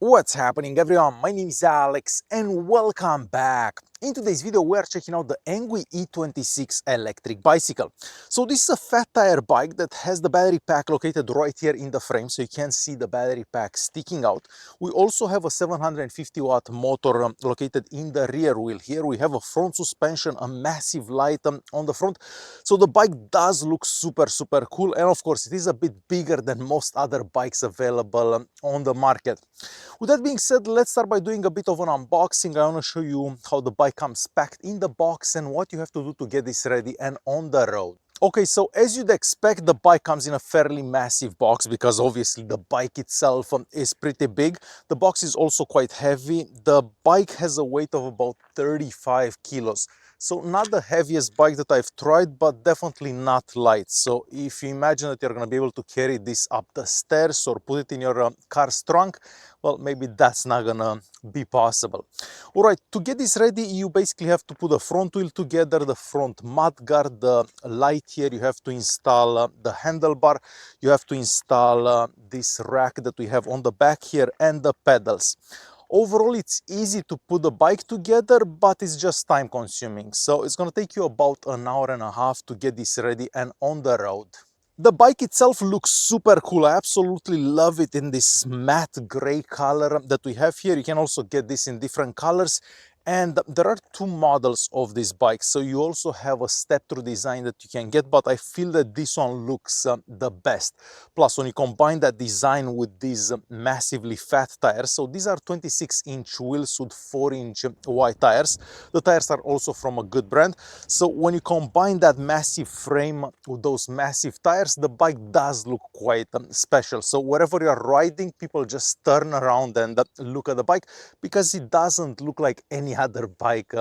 What's happening, everyone? My name is Alex and welcome back. In today's video we are checking out the Engwe E26 electric bicycle. So this is a fat tire bike that has the battery pack located right here in the frame, so you can see the battery pack sticking out. We also have a 750 watt motor located in the rear wheel. Here we have a front suspension, a massive light on the front. So the bike does look super cool, and of course it is a bit bigger than most other bikes available on the market. With that being said, let's start by doing a bit of an unboxing. I want to show you how the bike comes packed in the box and what you have to do to get this ready and on the road. Okay, so as you'd expect, the bike comes in a fairly massive box because obviously the bike itself is pretty big. The box is also quite heavy. The bike has a weight of about 35 kilos. So not the heaviest bike that I've tried, but definitely not light. So if you imagine that you're going to be able to carry this up the stairs or put it in your car's trunk, well, maybe that's not gonna be possible. All right, to get this ready, you basically have to put the front wheel together, the front mudguard, the light here, you have to install the handlebar, you have to install this rack that we have on the back here, and the pedals. Overall, it's easy to put the bike together, but it's just time consuming. So it's gonna take you about an hour and a half to get this ready and on the road. The bike itself looks super cool. I absolutely love it in this matte gray color that we have here. You can also get this in different colors. And there are two models of this bike. So you also have a step-through design that you can get, but I feel that this one looks the best. Plus, when you combine that design with these massively fat tires, so these are 26-inch wheels with 4-inch wide tires. The tires are also from a good brand. So when you combine that massive frame with those massive tires, the bike does look quite special. So wherever you're riding, people just turn around and look at the bike because it doesn't look like any other bike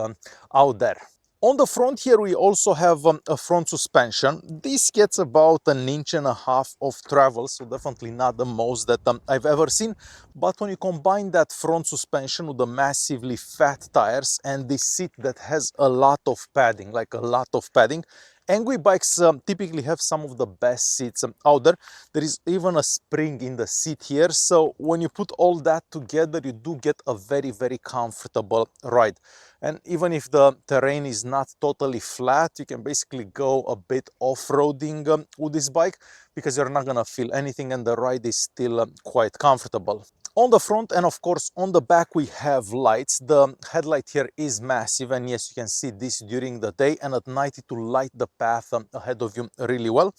out there. On the front here, we also have a front suspension. This gets about 1.5 inches of travel, so definitely not the most that I've ever seen. But when you combine that front suspension with the massively fat tires and this seat that has a lot of padding, like a lot of padding, Engwe bikes typically have some of the best seats out there. There is even a spring in the seat here, so when you put all that together, you do get a very comfortable ride. And even if the terrain is not totally flat, you can basically go a bit off-roading with this bike because you're not gonna feel anything and the ride is still quite comfortable. On the front and of course on the back we have lights. The headlight here is massive, and yes, you can see this during the day, and at night it will light the path ahead of you really well.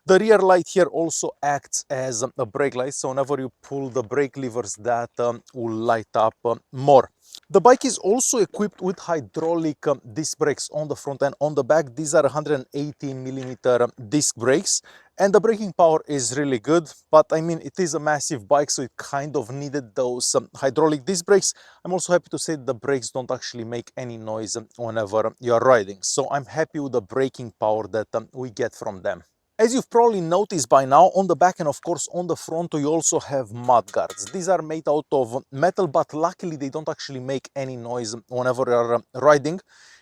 The rear light here also acts as a brake light, so whenever you pull the brake levers, that will light up more. The bike is also equipped with hydraulic disc brakes on the front and on the back. These are 180mm disc brakes, and the braking power is really good, but I mean, it is a massive bike, so it kind of needed those hydraulic disc brakes. I'm also happy to say the brakes don't actually make any noise whenever you are riding, so I'm happy with the braking power that we get from them. As you've probably noticed by now, on the back and of course on the front, we also have mud guards. These are made out of metal, but luckily they don't actually make any noise whenever you're riding.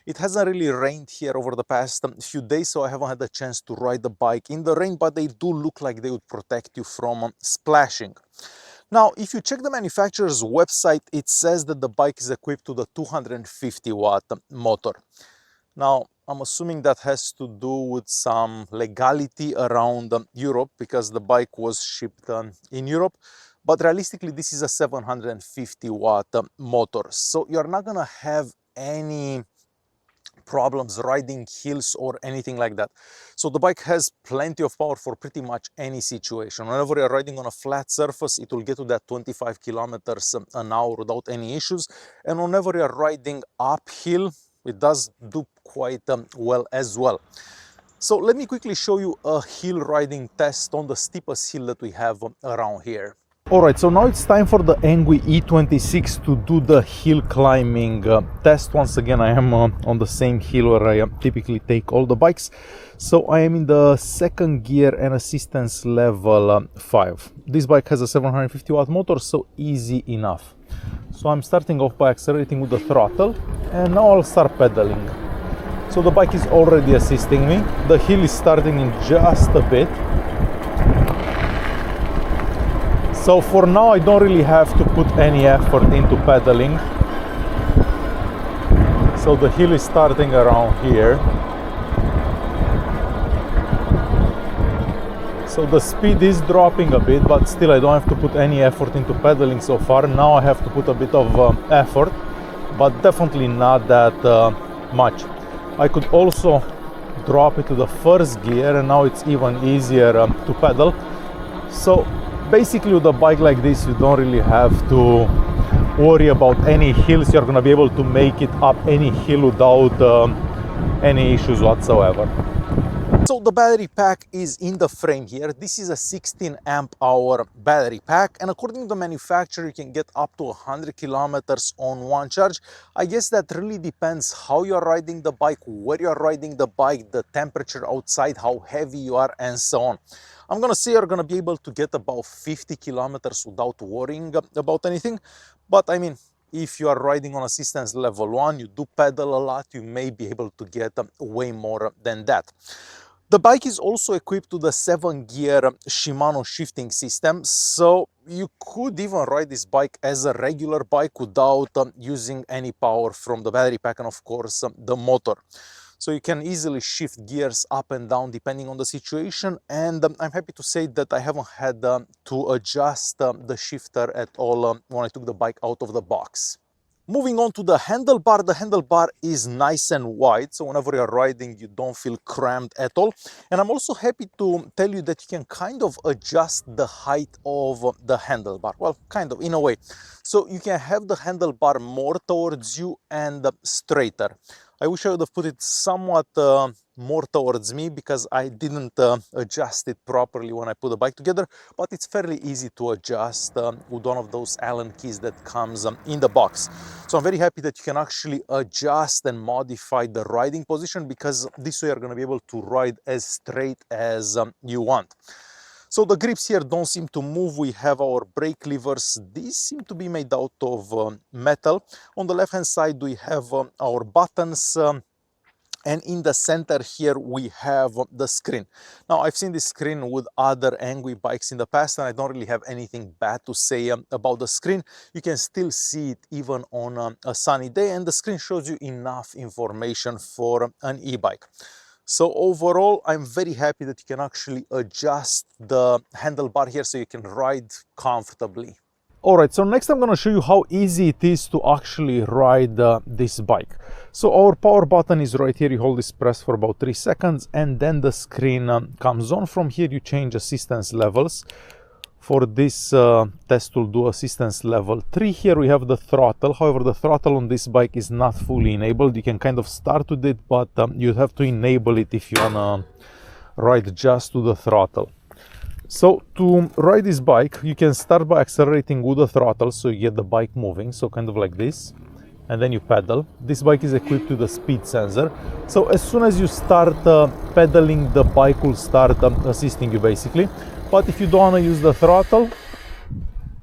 It hasn't really rained here over the past few days, so I haven't had the chance to ride the bike in the rain, but they do look like they would protect you from splashing. Now, if you check the manufacturer's website, it says that the bike is equipped with a 250 watt motor. Now, I'm assuming that has to do with some legality around Europe because the bike was shipped in Europe. But realistically, this is a 750 watt motor. So you're not gonna have any problems riding hills or anything like that. So the bike has plenty of power for pretty much any situation. Whenever you're riding on a flat surface, it will get to that 25 kilometers an hour without any issues. And whenever you're riding uphill, it does do quite well as well. So let me quickly show you a hill riding test on the steepest hill that we have around here. Alright, so now it's time for the Engwe E26 to do the hill climbing test. Once again, I am on the same hill where I typically take all the bikes. So I am in the second gear and assistance level 5. This bike has a 750 watt motor, so easy enough. So I'm starting off by accelerating with the throttle, and now I'll start pedaling. So the bike is already assisting me. The hill is starting in just a bit. So for now I don't really have to put any effort into pedaling. So the hill is starting around here. So the speed is dropping a bit, but still I don't have to put any effort into pedaling so far. Now I have to put a bit of effort, but definitely not that much. I could also drop it to the first gear, and now it's even easier to pedal. So basically with a bike like this, you don't really have to worry about any hills. You're gonna be able to make it up any hill without any issues whatsoever. So the battery pack is in the frame here. This is a 16 amp hour battery pack, and according to the manufacturer you can get up to 100 kilometers on one charge. I guess that really depends how you're riding the bike, where you're riding the bike, the temperature outside, how heavy you are, and so on. I'm gonna say you're gonna be able to get about 50 kilometers without worrying about anything, but I mean, if you are riding on assistance level 1, you do pedal a lot, you may be able to get way more than that. The bike is also equipped with the 7-gear Shimano shifting system, so you could even ride this bike as a regular bike without using any power from the battery pack and of course the motor. So you can easily shift gears up and down depending on the situation, and I'm happy to say that I haven't had to adjust the shifter at all when I took the bike out of the box. Moving on to the handlebar is nice and wide, so whenever you're riding you don't feel cramped at all. And I'm also happy to tell you that you can kind of adjust the height of the handlebar, well, kind of in a way. So you can have the handlebar more towards you and straighter. I wish I would have put it somewhat more towards me because I didn't adjust it properly when I put the bike together, but it's fairly easy to adjust with one of those Allen keys that comes in the box. So I'm very happy that you can actually adjust and modify the riding position, because this way you're going to be able to ride as straight as you want. So the grips here don't seem to move. We have our brake levers. These seem to be made out of metal. On the left hand side we have our buttons, and in the center here we have the screen. Now I've seen this screen with other Engwe bikes in the past, and I don't really have anything bad to say about the screen. You can still see it even on a sunny day, and the screen shows you enough information for an e-bike. So overall, I'm very happy that you can actually adjust the handlebar here so you can ride comfortably. Alright, so next I'm going to show you how easy it is to actually ride this bike. So our power button is right here. You hold this pressed for about 3 seconds and then the screen comes on. From here you change assistance levels. For this test we'll do assistance level 3. Here we have the throttle. However, the throttle on this bike is not fully enabled. You can kind of start with it, but you have to enable it if you wanna ride just to the throttle. So to ride this bike, you can start by accelerating with the throttle, so you get the bike moving, so kind of like this, and then you pedal. This bike is equipped with a speed sensor, so as soon as you start pedaling, the bike will start assisting you basically. But if you don't want to use the throttle,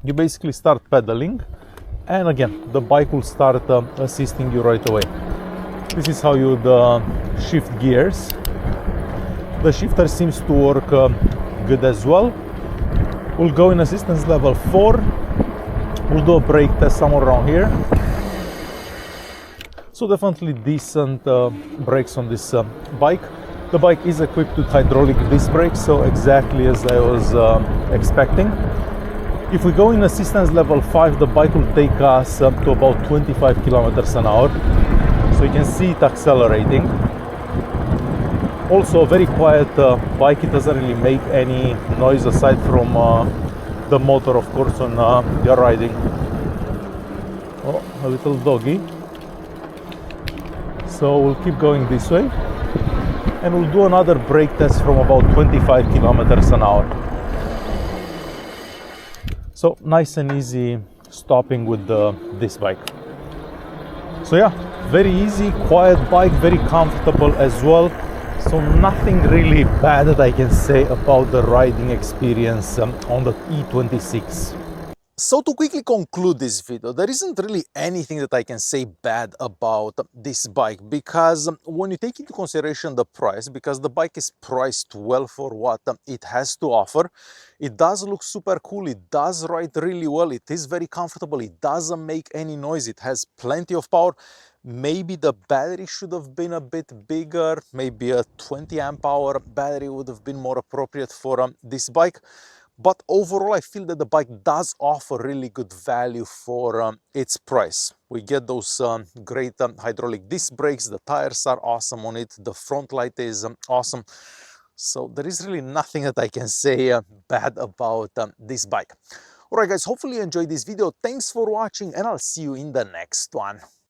you basically start pedaling, and again the bike will start assisting you right away. This is how you would shift gears. The shifter seems to work good as well. We'll go in assistance level 4. We'll do a brake test somewhere around here. So definitely decent brakes on this bike. The bike is equipped with hydraulic disc brakes, so exactly as I was expecting. If we go in assistance level 5, the bike will take us to about 25 kilometers an hour. So you can see it accelerating. Also a very quiet bike. It doesn't really make any noise aside from the motor, of course, when you're riding. Oh, a little doggy. So we'll keep going this way. And we'll do another brake test from about 25 kilometers an hour. So nice and easy stopping with this bike. So yeah, very easy, quiet bike, very comfortable as well. So nothing really bad that I can say about the riding experience on the E26. So to quickly conclude this video, there isn't really anything that I can say bad about this bike, because when you take into consideration the price, because the bike is priced well for what it has to offer, it does look super cool, it does ride really well, it is very comfortable, it doesn't make any noise, it has plenty of power. Maybe the battery should have been a bit bigger, maybe a 20 amp hour battery would have been more appropriate for this bike. But overall, I feel that the bike does offer really good value for its price. We get those great hydraulic disc brakes, the tires are awesome on it, the front light is awesome. So there is really nothing that I can say bad about this bike. Alright guys, hopefully you enjoyed this video. Thanks for watching and I'll see you in the next one.